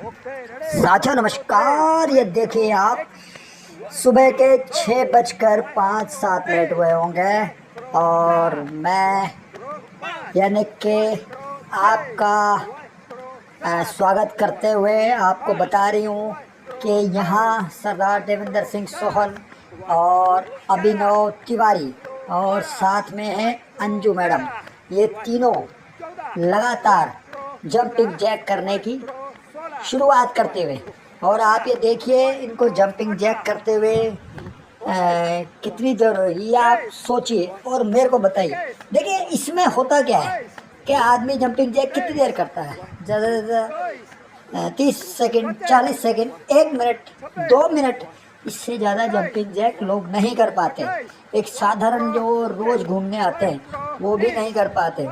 साथियों नमस्कार। ये देखिए आप, सुबह के 6:05 हुए होंगे और मैं यानी कि आपका स्वागत करते हुए आपको बता रही हूँ कि यहाँ सरदार देवेंद्र सिंह सोहल और अभिनव तिवारी और साथ में है अंजू मैडम, ये तीनों लगातार जंपिंग जैक करने की शुरुआत करते हुए, और आप ये देखिए इनको जंपिंग जैक करते हुए कितनी देर हुई ये आप सोचिए और मेरे को बताइए। देखिए इसमें होता क्या है कि आदमी जंपिंग जैक कितनी देर करता है, ज़्यादा से ज़्यादा 30 सेकंड, 40 सेकंड, 1 मिनट, 2 मिनट, इससे ज़्यादा जंपिंग जैक लोग नहीं कर पाते। एक साधारण जो रोज़ घूमने आते हैं वो भी नहीं कर पाते।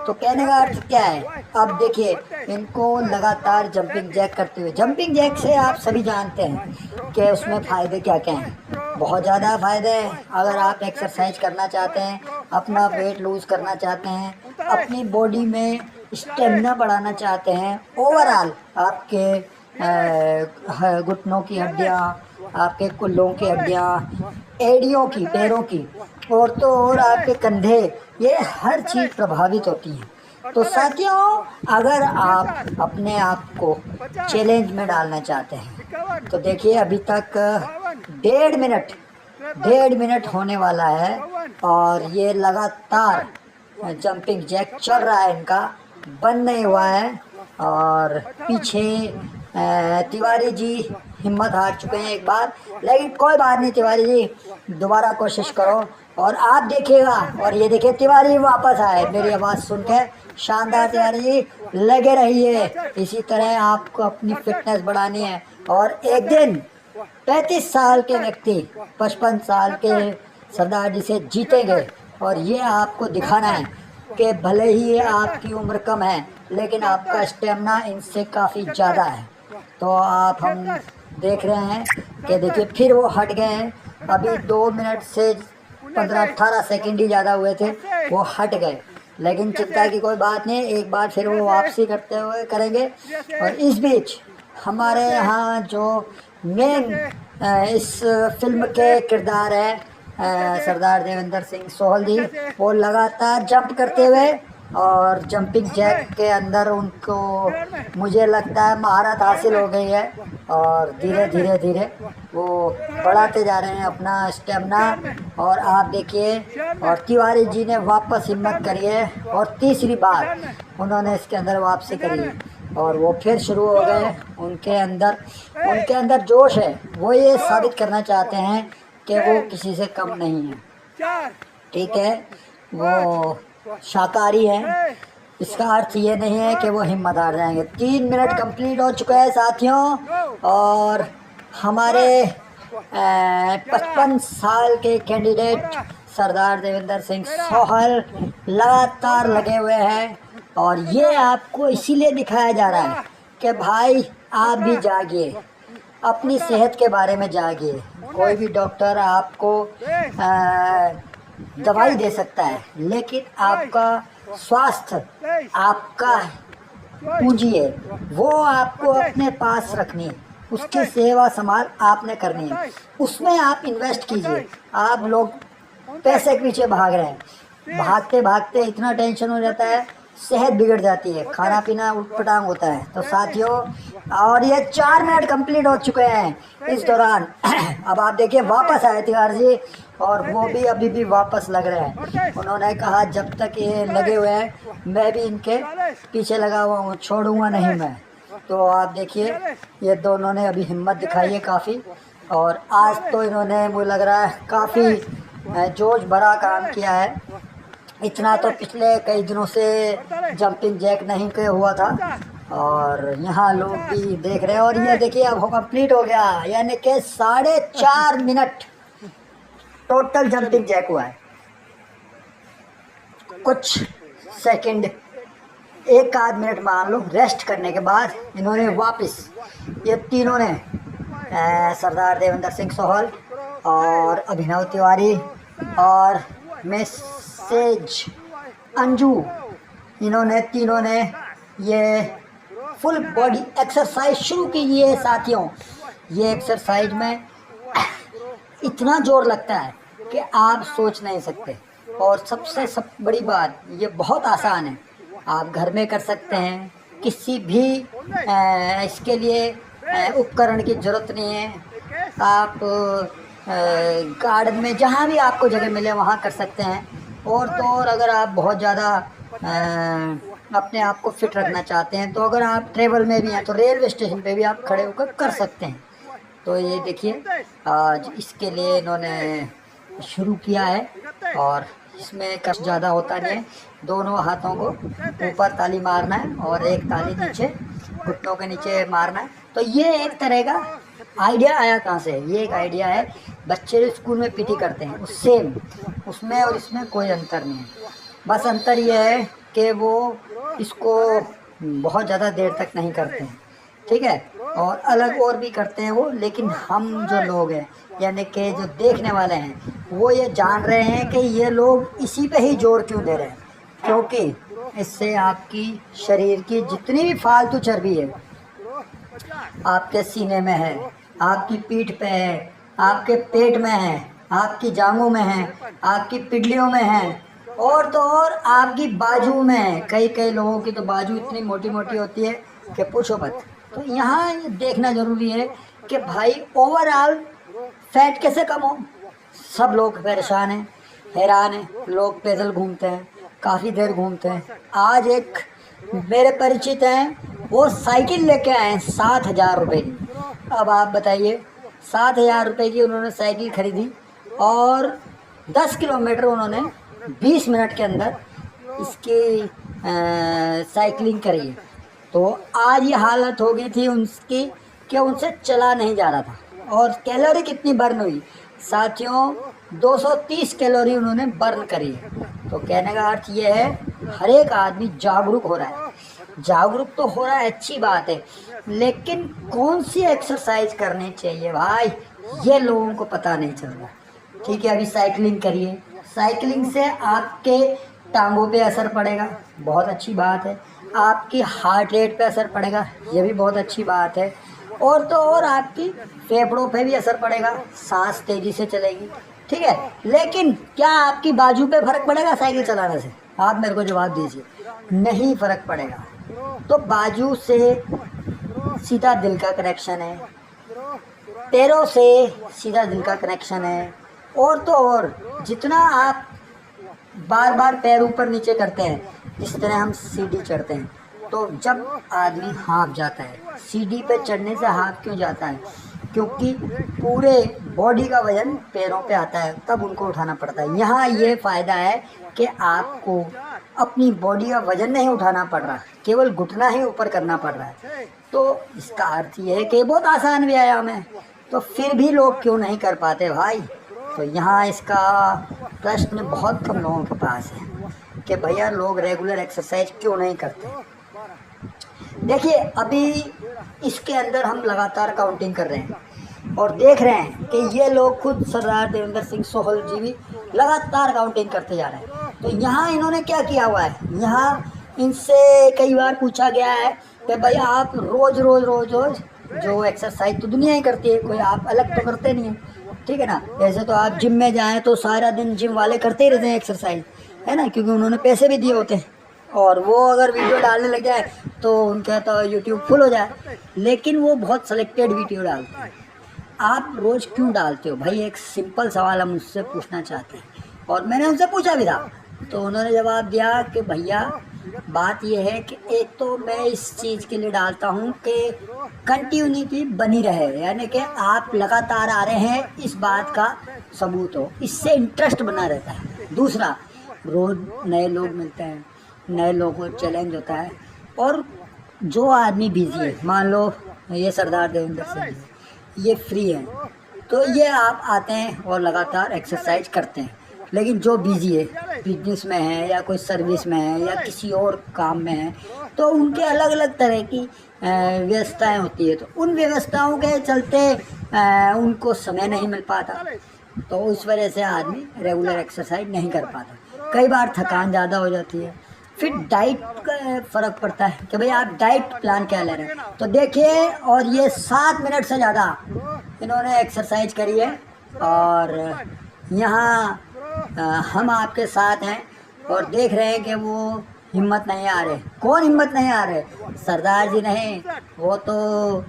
तो कहने का अर्थ क्या है, अब देखिए इनको लगातार जंपिंग जैक करते हुए, जंपिंग जैक से आप सभी जानते हैं कि उसमें फ़ायदे क्या क्या हैं। बहुत ज़्यादा फ़ायदे हैं। अगर आप एक्सरसाइज करना चाहते हैं, अपना वेट लूज़ करना चाहते हैं, अपनी बॉडी में स्टेमिना बढ़ाना चाहते हैं, ओवरऑल आपके घुटनों की हड्डियाँ, आपके कुल्लों की हड्डियाँ, एड़ियों की, पैरों की, और तो और आपके कंधे, ये हर चीज़ प्रभावित होती है। तो साथियों, अगर आप अपने आप को चैलेंज में डालना चाहते हैं तो देखिए अभी तक 1.5 मिनट होने वाला है और ये लगातार जंपिंग जैक चल रहा है, इनका बंद नहीं हुआ है। और पीछे तिवारी जी हिम्मत हार चुके हैं एक बार, लेकिन कोई बात नहीं, तिवारी जी दोबारा कोशिश करो और आप देखिएगा। और ये देखिए तिवारी वापस आए मेरी आवाज़ सुन के। शानदार तिवारी जी, लगे रहिए, इसी तरह आपको अपनी फिटनेस बढ़ानी है और एक दिन 35 साल के व्यक्ति 55 साल के सरदार जी से जीतेंगे। और ये आपको दिखाना है कि भले ही आपकी उम्र कम है लेकिन आपका स्टेमिना इनसे काफ़ी ज़्यादा है। तो आप हम देख रहे हैं कि देखिए फिर वो हट गए हैं। अभी 2 मिनट से 15-18 सेकंड ही ज़्यादा हुए थे, वो हट गए, लेकिन चिंता की कोई बात नहीं, एक बार फिर वो वापसी करते हुए करेंगे। और इस बीच हमारे यहाँ जो मेन इस फिल्म के किरदार है सरदार देवेंद्र सिंह सोहल जी, वो लगातार जंप करते हुए और जंपिंग जैक के अंदर उनको मुझे लगता है महारत हासिल हो गई है और धीरे धीरे वो बढ़ाते जा रहे हैं अपना स्टेमिना। और आप देखिए, और तिवारी जी ने वापस हिम्मत करी है और तीसरी बार उन्होंने इसके अंदर वापसी करी है और वो फिर शुरू हो गए। उनके अंदर जोश है, वो ये साबित करना चाहते हैं कि वो किसी से कम नहीं है। ठीक है, वो शाकाहारी हैं, इसका अर्थ ये नहीं है कि वो हिम्मत हार जाएंगे। 3 मिनट कंप्लीट हो चुके हैं साथियों और हमारे 55 साल के कैंडिडेट सरदार देवेंद्र सिंह सोहल लगातार लगे हुए हैं। और ये आपको इसीलिए दिखाया जा रहा है कि भाई आप भी जागिए, अपनी सेहत के बारे में जागिए। कोई भी डॉक्टर आपको दवाई दे सकता है, लेकिन आपका स्वास्थ्य आपका पूंजी है, वो आपको अपने पास रखनी है, उसकी सेवा संभाल आपने करनी है, उसमें आप इन्वेस्ट कीजिए। आप लोग पैसे के पीछे भाग रहे हैं, भागते भागते इतना टेंशन हो जाता है, सेहत बिगड़ जाती है, खाना पीना उटपटांग होता है। तो साथियों, और ये 4 मिनट कंप्लीट हो चुके हैं इस दौरान। अब आप देखिए वापस आए तिवारी जी और वो भी अभी भी वापस लग रहे हैं। उन्होंने कहा जब तक ये लगे हुए हैं मैं भी इनके पीछे लगा हुआ हूँ, छोड़ूंगा नहीं मैं। तो आप देखिए ये दोनों ने अभी हिम्मत दिखाई है काफ़ी, और आज तो इन्होंने मुझे लग रहा है काफ़ी जोश भरा काम किया है। इतना तो पिछले कई दिनों से जंपिंग जैक नहीं के हुआ था और यहाँ लोग भी देख रहे हैं। और ये देखिए अब वो कंप्लीट हो गया, यानी कि 4.5 मिनट टोटल जंपिंग जैक हुआ है। कुछ सेकंड, 1 आध मिनट मान लो रेस्ट करने के बाद इन्होंने वापस, ये तीनों ने सरदार देवेंद्र सिंह सोहल और अभिनव तिवारी और मैसेज अंजू, इन्होंने तीनों ने ये फुल बॉडी एक्सरसाइज शुरू की है साथियों। ये एक्सरसाइज में इतना जोर लगता है कि आप सोच नहीं सकते। और सबसे बड़ी बात, ये बहुत आसान है, आप घर में कर सकते हैं। किसी भी इसके लिए उपकरण की ज़रूरत नहीं है। आप गार्डन में जहाँ भी आपको जगह मिले वहाँ कर सकते हैं। और तो और अगर आप बहुत ज़्यादा अपने आप को फिट रखना चाहते हैं, तो अगर आप ट्रेवल में भी हैं तो रेलवे स्टेशन पे भी आप खड़े होकर कर सकते हैं। तो ये देखिए, आज इसके लिए इन्होंने शुरू किया है और इसमें कष्ट ज़्यादा होता नहीं है। दोनों हाथों को ऊपर ताली मारना है और एक ताली नीचे घुटनों के नीचे मारना है। तो ये एक तरह का आइडिया आया कहाँ से? ये एक आइडिया है, बच्चे स्कूल में पीटी करते हैं उस सेम, उसमें और इसमें कोई अंतर नहीं है। बस अंतर ये है कि वो इसको बहुत ज़्यादा देर तक नहीं करते हैं, ठीक है, और अलग और भी करते हैं वो। लेकिन हम जो लोग हैं, यानी कि जो देखने वाले हैं, वो ये जान रहे हैं कि ये लोग इसी पे ही जोर क्यों दे रहे हैं, क्योंकि इससे आपकी शरीर की जितनी भी फालतू चर्बी है, आपके सीने में है, आपकी पीठ पे है, आपके पेट में है, आपकी जांघों में है, आपकी पिडलियों में है, और तो और आपकी बाजू में है। कई लोगों की तो बाजू इतनी मोटी मोटी होती है कि पूछो मत। तो यहाँ ये देखना ज़रूरी है कि भाई ओवरऑल फैट कैसे कम हो। सब लोग परेशान हैं, हैरान हैं, लोग पैदल घूमते हैं, काफ़ी देर घूमते हैं। आज एक मेरे परिचित हैं, वो साइकिल लेके आए हैं 7,000 रुपये की। अब आप बताइए, 7,000 रुपये की उन्होंने साइकिल खरीदी और 10 किलोमीटर उन्होंने 20 मिनट के अंदर इसकी साइकिलिंग करी है। तो आज ये हालत हो गई थी उनकी कि उनसे चला नहीं जा रहा था। और कैलोरी कितनी बर्न हुई साथियों? 230 कैलोरी उन्होंने बर्न करी है। तो कहने का अर्थ ये है, हर एक आदमी जागरूक हो रहा है। जागरूक तो हो रहा है, अच्छी बात है, लेकिन कौन सी एक्सरसाइज करनी चाहिए भाई, ये लोगों को पता नहीं चल रहा। ठीक है, अभी साइकिलिंग करिए, साइकिलिंग से आपके टांगों पे असर पड़ेगा, बहुत अच्छी बात है। आपकी हार्ट रेट पे असर पड़ेगा, ये भी बहुत अच्छी बात है। और तो और आपकी फेफड़ों पे भी असर पड़ेगा, सांस तेज़ी से चलेगी, ठीक है। लेकिन क्या आपकी बाजू पे फ़र्क पड़ेगा साइकिल चलाने से? आप मेरे को जवाब दीजिए। नहीं फ़र्क पड़ेगा। तो बाजू से सीधा दिल का कनेक्शन है, पैरों से सीधा दिल का कनेक्शन है। और तो और जितना आप बार बार पैर ऊपर नीचे करते हैं, जिस तरह हम सीढ़ी चढ़ते हैं, तो जब आदमी हाँफ जाता है, सीढ़ी पे चढ़ने से हाँफ क्यों जाता है? क्योंकि पूरे बॉडी का वजन पैरों पे आता है, तब उनको उठाना पड़ता है। यहाँ ये फ़ायदा है कि आपको अपनी बॉडी का वजन नहीं उठाना पड़ रहा, केवल घुटना ही ऊपर करना पड़ रहा है। तो इसका अर्थ ये है कि बहुत आसान व्यायाम है, तो फिर भी लोग क्यों नहीं कर पाते भाई? तो यहाँ इसका प्रश्न बहुत कम लोगों के पास है कि भैया लोग रेगुलर एक्सरसाइज क्यों नहीं करते। देखिए, अभी इसके अंदर हम लगातार काउंटिंग कर रहे हैं और देख रहे हैं कि ये लोग खुद सरदार देवेंद्र सिंह सोहल जी भी लगातार काउंटिंग करते जा रहे हैं। तो यहाँ इन्होंने क्या किया हुआ है, यहाँ इनसे कई बार पूछा गया है कि भैया आप रोज़ जो एक्सरसाइज तो दुनिया ही करती है, कोई आप अलग तो करते नहीं हैं, ठीक है ना। ऐसे तो आप जिम में जाएं तो सारा दिन जिम वाले करते ही रहते हैं एक्सरसाइज, है ना, क्योंकि उन्होंने पैसे भी दिए होते हैं। और वो अगर वीडियो डालने लग जाए तो उनका तो यूट्यूब फुल हो जाए। लेकिन वो बहुत सेलेक्टेड वीडियो डालते हैं। आप रोज़ क्यों डालते हो भाई? एक सिंपल सवाल हम उससे पूछना चाहते हैं, और मैंने उनसे पूछा भी था। तो उन्होंने जवाब दिया कि भैया बात यह है कि एक तो मैं इस चीज़ के लिए डालता हूँ कि कंटिन्यूटी बनी रहे, यानी कि आप लगातार आ रहे हैं, इस बात का सबूत हो, इससे इंटरेस्ट बना रहता है। दूसरा, रोज़ नए लोग मिलते हैं, नए लोगों को चैलेंज होता है। और जो आदमी बिजी है, मान लो ये सरदार देवेंद्र सिंह, ये फ्री हैं, तो ये आप आते हैं और लगातार एक्सरसाइज करते हैं। लेकिन जो बिजी है, बिजनेस में है या कोई सर्विस में है या किसी और काम में है, तो उनके अलग अलग तरह की व्यवस्थाएं होती है। तो उन व्यवस्थाओं के चलते उनको समय नहीं मिल पाता, तो इस वजह से आदमी रेगुलर एक्सरसाइज नहीं कर पाता। कई बार थकान ज़्यादा हो जाती है, फिर डाइट का फ़र्क पड़ता है कि भाई आप डाइट प्लान क्या ले रहे हैं। तो देखिए, और ये 7 मिनट से ज़्यादा इन्होंने एक्सरसाइज करी है और यहाँ हम आपके साथ हैं और देख रहे हैं कि वो हिम्मत नहीं आ रहे। कौन हिम्मत नहीं आ रहे? सरदार जी नहीं, वो तो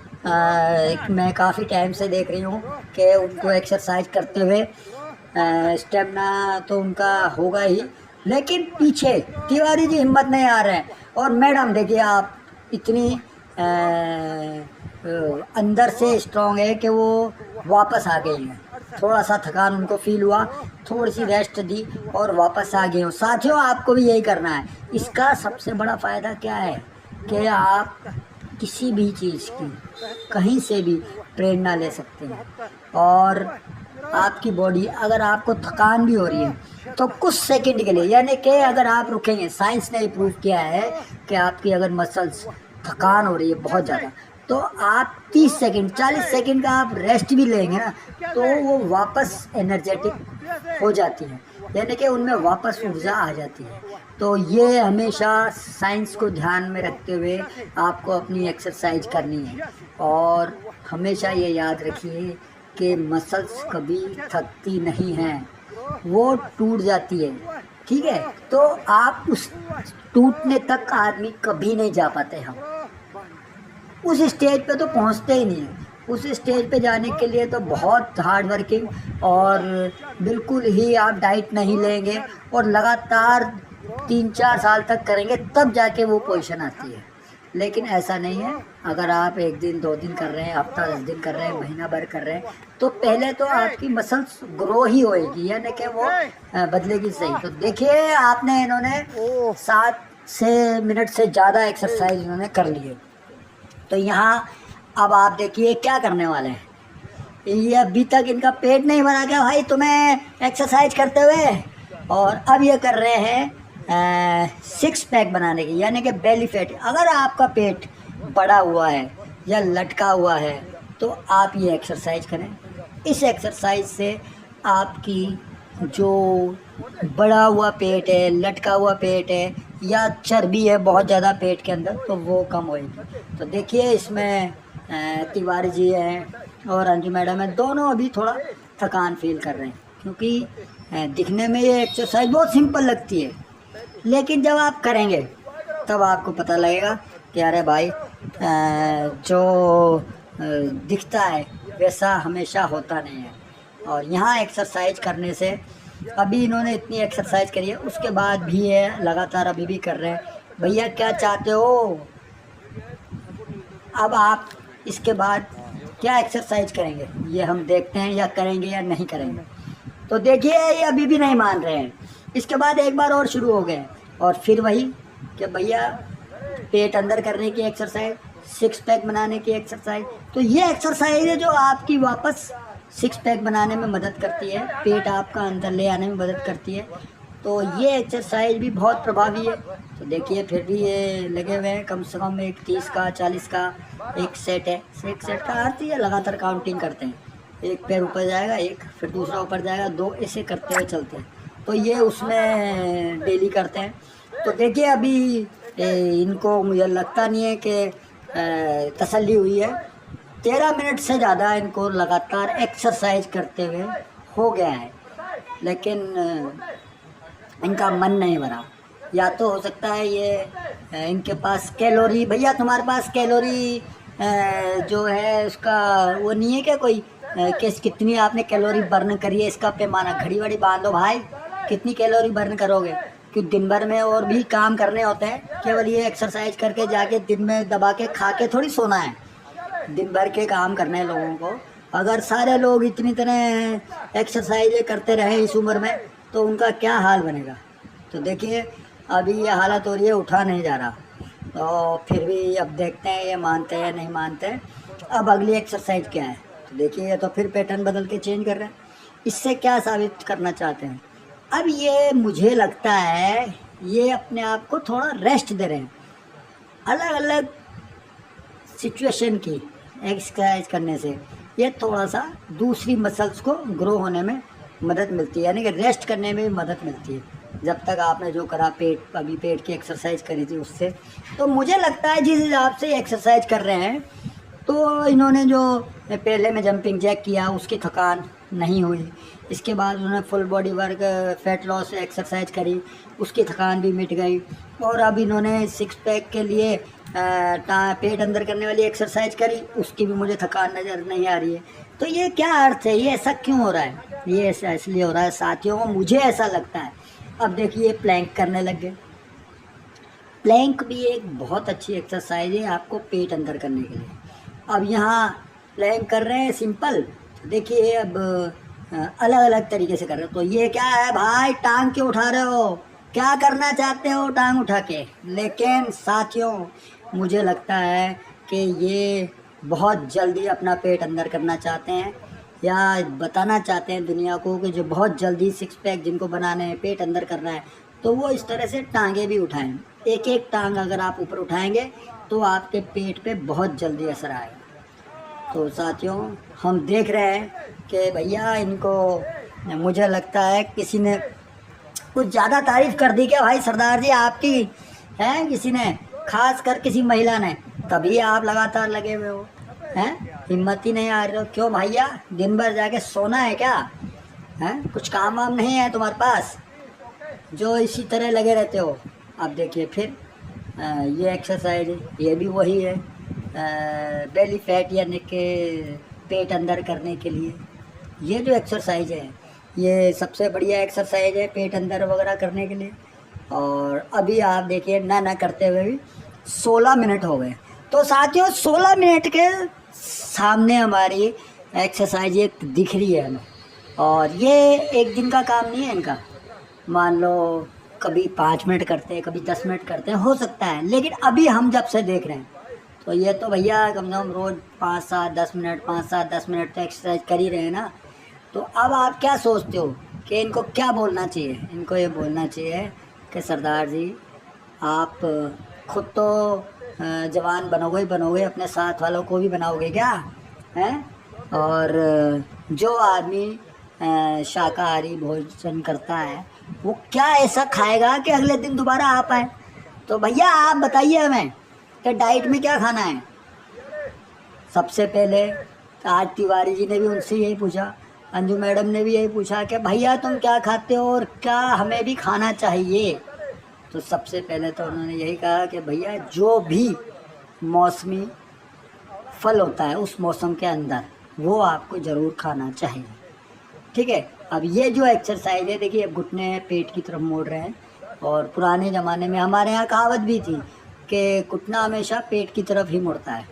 मैं काफ़ी टाइम से देख रही हूँ कि उनको एक्सरसाइज करते हुए स्टेमिना तो उनका होगा ही, लेकिन पीछे तिवारी जी हिम्मत नहीं आ रहे हैं। और मैडम देखिए आप, इतनी अंदर से स्ट्रांग है कि वो वापस आ गई हैं। थोड़ा सा थकान उनको फील हुआ, थोड़ी सी रेस्ट दी और वापस आ गए हो। साथियों, आपको भी यही करना है। इसका सबसे बड़ा फ़ायदा क्या है कि आप किसी भी चीज़ की कहीं से भी प्रेरणा ले सकते हैं। और आपकी बॉडी, अगर आपको थकान भी हो रही है तो कुछ सेकंड के लिए, यानी कि अगर आप रुकेंगे, साइंस ने प्रूव किया है कि आपकी अगर मसल्स थकान हो रही है बहुत ज़्यादा, तो आप 30 सेकंड 40 सेकंड का आप रेस्ट भी लेंगे ना, तो वो वापस एनर्जेटिक हो जाती है, यानी कि उनमें वापस ऊर्जा आ जाती है। तो ये हमेशा साइंस को ध्यान में रखते हुए आपको अपनी एक्सरसाइज करनी है। और हमेशा ये याद रखिए कि मसल्स कभी थकती नहीं हैं, वो टूट जाती है, ठीक है। तो आप उस टूटने तक आदमी कभी नहीं जा पाते। हम उस स्टेज पे तो पहुंचते ही नहीं है। उस स्टेज पे जाने के लिए तो बहुत हार्ड वर्किंग और बिल्कुल ही आप डाइट नहीं लेंगे और लगातार 3-4 साल तक करेंगे, तब जाके वो पोजीशन आती है। लेकिन ऐसा नहीं है, अगर आप 1 दिन 2 दिन कर रहे हैं, हफ्ता 10 दिन कर रहे हैं, महीना भर कर रहे हैं, तो पहले तो आपकी मसल्स ग्रो ही होएगी, यानी कि वो बदलेगी सही। तो देखिए, आपने इन्होंने 7 मिनट से ज़्यादा एक्सरसाइज इन्होंने कर लिए। तो यहाँ अब आप देखिए क्या करने वाले हैं। ये अभी तक इनका पेट नहीं भरा क्या भाई तुम्हें एक्सरसाइज करते हुए, और अब ये कर रहे हैं 6 पैक बनाने की, यानी कि बेली फैट। अगर आपका पेट बड़ा हुआ है या लटका हुआ है तो आप ये एक्सरसाइज करें। इस एक्सरसाइज से आपकी जो बड़ा हुआ पेट है, लटका हुआ पेट है या चर्बी है बहुत ज़्यादा पेट के अंदर, तो वो कम होएगी। तो देखिए, इसमें तिवारी जी हैं और अंजू मैडम है, दोनों अभी थोड़ा थकान फील कर रहे हैं, क्योंकि दिखने में ये एक्सरसाइज बहुत सिंपल लगती है, लेकिन जब आप करेंगे तब आपको पता लगेगा कि अरे भाई, जो दिखता है वैसा हमेशा होता नहीं है। और यहाँ एक्सरसाइज करने से, अभी इन्होंने इतनी एक्सरसाइज करी है, उसके बाद भी है लगातार अभी भी कर रहे हैं। भैया क्या चाहते हो? अब आप इसके बाद क्या एक्सरसाइज करेंगे ये हम देखते हैं, या करेंगे या नहीं करेंगे। तो देखिए, ये अभी भी नहीं मान रहे हैं। इसके बाद एक बार और शुरू हो गए और फिर वही कि भैया पेट अंदर करने की एक्सरसाइज, 6 पैक बनाने की एक्सरसाइज। तो ये एक्सरसाइज है जो आपकी वापस 6 पैक बनाने में मदद करती है, पेट आपका अंदर ले आने में मदद करती है। तो ये एक्सरसाइज भी बहुत प्रभावी है। तो देखिए, फिर भी ये लगे हुए हैं, कम से कम एक 30 का 40 का एक सेट है। एक सेट का अर्थ ही है लगातार काउंटिंग करते हैं, एक पैर ऊपर जाएगा, एक फिर दूसरा ऊपर जाएगा, 2 ऐसे करते हुए चलते हैं। तो ये उसमें डेली करते हैं। तो देखिए, अभी इनको मुझे लगता नहीं है कि तसल्ली हुई है। 13 मिनट से ज़्यादा इनको लगातार एक्सरसाइज करते हुए हो गया है, लेकिन इनका मन नहीं भरा। या तो हो सकता है ये इनके पास कैलोरी, भैया तुम्हारे पास कैलोरी जो है उसका वो नहीं है क्या कोई, कितनी आपने कैलोरी बर्न करी है, इसका पैमाना घड़ी वड़ी बांधो भाई, कितनी कैलोरी बर्न करोगे। कि दिन भर में और भी काम करने होते हैं, केवल ये एक्सरसाइज करके जाके दिन में दबा के खा के थोड़ी सोना है। दिन भर के काम करने हैं लोगों को। अगर सारे लोग इतनी तरह एक्सरसाइज करते रहे इस उम्र में, तो उनका क्या हाल बनेगा। तो देखिए, अभी ये हालत हो रही है, उठा नहीं जा रहा। तो फिर भी अब देखते हैं ये मानते हैं या नहीं मानते। अब अगली एक्सरसाइज क्या है, तो देखिए, ये तो फिर पैटर्न बदल के चेंज कर रहे हैं। इससे क्या साबित करना चाहते हैं? अब ये मुझे लगता है ये अपने आप को थोड़ा रेस्ट दे रहे हैं। अलग अलग सिचुएशन की एक्सरसाइज करने से ये थोड़ा सा दूसरी मसल्स को ग्रो होने में मदद मिलती है, यानी कि रेस्ट करने में भी मदद मिलती है। जब तक आपने जो करा अभी पेट की एक्सरसाइज करी थी उससे। तो मुझे लगता है जिस हिसाब से एक्सरसाइज कर रहे हैं तो इन्होंने जो पहले में जंपिंग जैक किया उसकी थकान नहीं हुई, इसके बाद उन्होंने full body work fat loss exercise करी उसकी थकान भी मिट गई, और अब इन्होंने सिक्स पैक के लिए पेट अंदर करने वाली एक्सरसाइज करी उसकी भी मुझे थकान नज़र नहीं आ रही है। तो ये क्या अर्थ है, ये ऐसा क्यों हो रहा है? ये ऐसा इसलिए हो रहा है साथियों, मुझे ऐसा लगता है। अब देखिए प्लैंक करने लग गए। प्लैंक भी एक बहुत अच्छी एक्सरसाइज है आपको पेट अंदर करने के लिए। अब यहाँ प्लैंक कर रहे हैं सिंपल, देखिए अब अलग अलग तरीके से कर रहे हो। तो ये क्या है भाई, टांग क्यों उठा रहे हो, क्या करना चाहते हो टांग उठा के? लेकिन साथियों मुझे लगता है कि ये बहुत जल्दी अपना पेट अंदर करना चाहते हैं, या बताना चाहते हैं दुनिया को कि जो बहुत जल्दी सिक्स पैक जिनको बनाने हैं, पेट अंदर करना है, तो वो इस तरह से टांगे भी उठाएं। एक एक टांग अगर आप ऊपर उठाएंगे तो आपके पेट पे बहुत जल्दी असर आएगा। तो साथियों हम देख रहे हैं कि भैया इनको, मुझे लगता है किसी ने कुछ ज़्यादा तारीफ़ कर दी क्या भाई सरदार जी आपकी, हैं किसी ने, खास कर किसी महिला ने, तभी आप लगातार लगे हुए हो, हैं हिम्मत ही नहीं आ रही हो। क्यों भैया दिन भर जाके सोना है क्या, हैं कुछ काम वाम नहीं है तुम्हारे पास जो इसी तरह लगे रहते हो? अब देखिए फिर ये एक्सरसाइज ये भी वही है, बेली फैट यानी कि पेट अंदर करने के लिए ये जो एक्सरसाइज है ये सबसे बढ़िया एक्सरसाइज है पेट अंदर वगैरह करने के लिए। और अभी आप देखिए ना करते हुए भी 16 मिनट हो गए। तो साथियों 16 मिनट के सामने हमारी एक्सरसाइज एक दिख रही है हमें, और ये एक दिन का काम नहीं है इनका। मान लो कभी 5 मिनट करते हैं, कभी 10 मिनट करते हैं, हो सकता है, लेकिन अभी हम जब से देख रहे हैं तो ये तो भैया कम से कम रोज़ 5-7-10 मिनट 5-7-10 मिनट तो एक्सरसाइज कर ही रहे हैं ना। तो अब आप क्या सोचते हो कि इनको क्या बोलना चाहिए? इनको ये बोलना चाहिए कि सरदार जी आप खुद तो जवान बनोगे ही बनोगे, अपने साथ वालों को भी बनाओगे क्या, हैं? और जो आदमी शाकाहारी भोजन करता है वो क्या ऐसा खाएगा कि अगले दिन दोबारा आ पाए? तो भैया आप बताइए हमें कि डाइट में क्या खाना है। सबसे पहले आज तिवारी जी ने भी उनसे यही पूछा, अंजू मैडम ने भी यही पूछा कि भैया तुम क्या खाते हो और क्या हमें भी खाना चाहिए? तो सबसे पहले तो उन्होंने यही कहा कि भैया जो भी मौसमी फल होता है उस मौसम के अंदर वो आपको ज़रूर खाना चाहिए, ठीक है। अब ये जो एक्सरसाइज है देखिए, अब घुटने पेट की तरफ मोड़ रहे हैं, और पुराने ज़माने में हमारे यहाँ कहावत भी थी कि घुटना हमेशा पेट की तरफ ही मुड़ता है।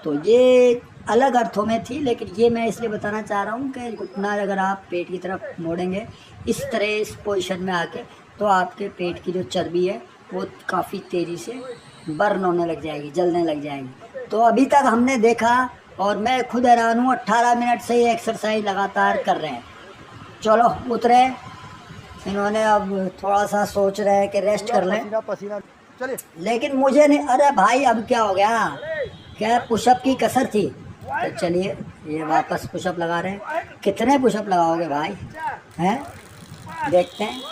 तो ये अलग अर्थों में थी, लेकिन ये मैं इसलिए बताना चाह रहा हूँ कि घुटना अगर आप पेट की तरफ मोड़ेंगे इस तरह इस पोजीशन में आके, तो आपके पेट की जो चर्बी है वो काफ़ी तेज़ी से बर्न होने लग जाएगी, जलने लग जाएगी। तो अभी तक हमने देखा, और मैं खुद हैरान हूँ, 18 मिनट से ये एक्सरसाइज लगातार कर रहे हैं। चलो उतरे, इन्होंने अब थोड़ा सा सोच रहे हैं कि रेस्ट कर लें, चलिए। लेकिन मुझे नहीं, अरे भाई अब क्या हो गया, क्या पुशअप की कसर थी? तो चलिए ये वापस पुशअप लगा रहे हैं। कितने पुशअप लगाओगे भाई, हैं? देखते हैं,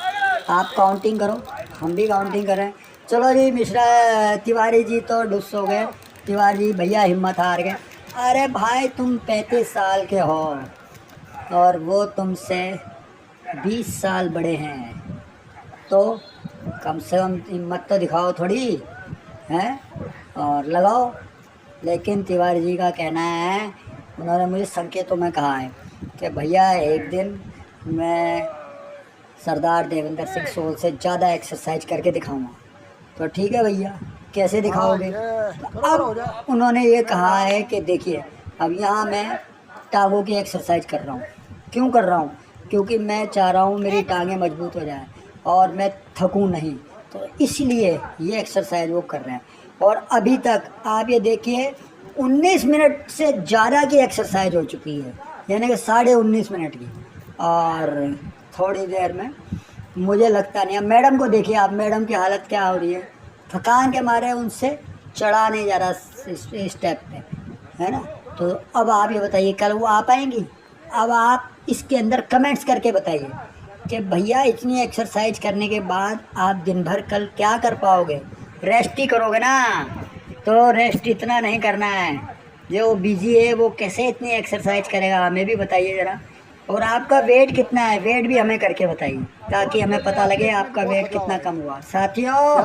आप काउंटिंग करो, हम भी काउंटिंग करें। चलो जी मिश्रा तिवारी जी तो डुस हो गए, तिवारी जी भैया हिम्मत हार गए। अरे भाई तुम 35 साल के हो और वो तुमसे 20 साल बड़े हैं, तो कम से कम हिम्मत तो दिखाओ थोड़ी, हैं, और लगाओ। लेकिन तिवारी जी का कहना है, उन्होंने मुझे संकेतों में कहा है कि भैया एक दिन मैं सरदार देवेंद्र सिंह सोल से ज़्यादा एक्सरसाइज करके दिखाऊंगा। तो ठीक है भैया, कैसे दिखाओगे? तो अब उन्होंने ये कहा है कि देखिए अब यहाँ मैं टांगों की एक्सरसाइज कर रहा हूँ। क्यों कर रहा हूँ? क्योंकि मैं चाह रहा हूँ मेरी टांगें मजबूत हो जाएं और मैं थकूँ नहीं, तो इसलिए ये एक्सरसाइज वो कर रहे हैं। और अभी तक आप ये देखिए 19 मिनट से ज़्यादा की एक्सरसाइज हो चुकी है, यानी कि 19.5 मिनट की। और थोड़ी देर में मुझे लगता नहीं, अब मैडम को देखिए आप, मैडम की हालत क्या हो रही है, थकान के मारे उनसे चढ़ा नहीं जा रहा स्टेप पे, है ना। तो अब आप ये बताइए कल वो आ पाएंगी? अब आप इसके अंदर कमेंट्स करके बताइए कि भैया इतनी एक्सरसाइज करने के बाद आप दिन भर कल क्या कर पाओगे, रेस्ट ही करोगे ना। तो रेस्ट इतना नहीं करना है, जो बिजी है वो कैसे इतनी एक्सरसाइज करेगा, हमें भी बताइए ज़रा। और आपका वेट कितना है, वेट भी हमें करके बताइए ताकि हमें पता लगे आपका वेट कितना कम हुआ। साथियों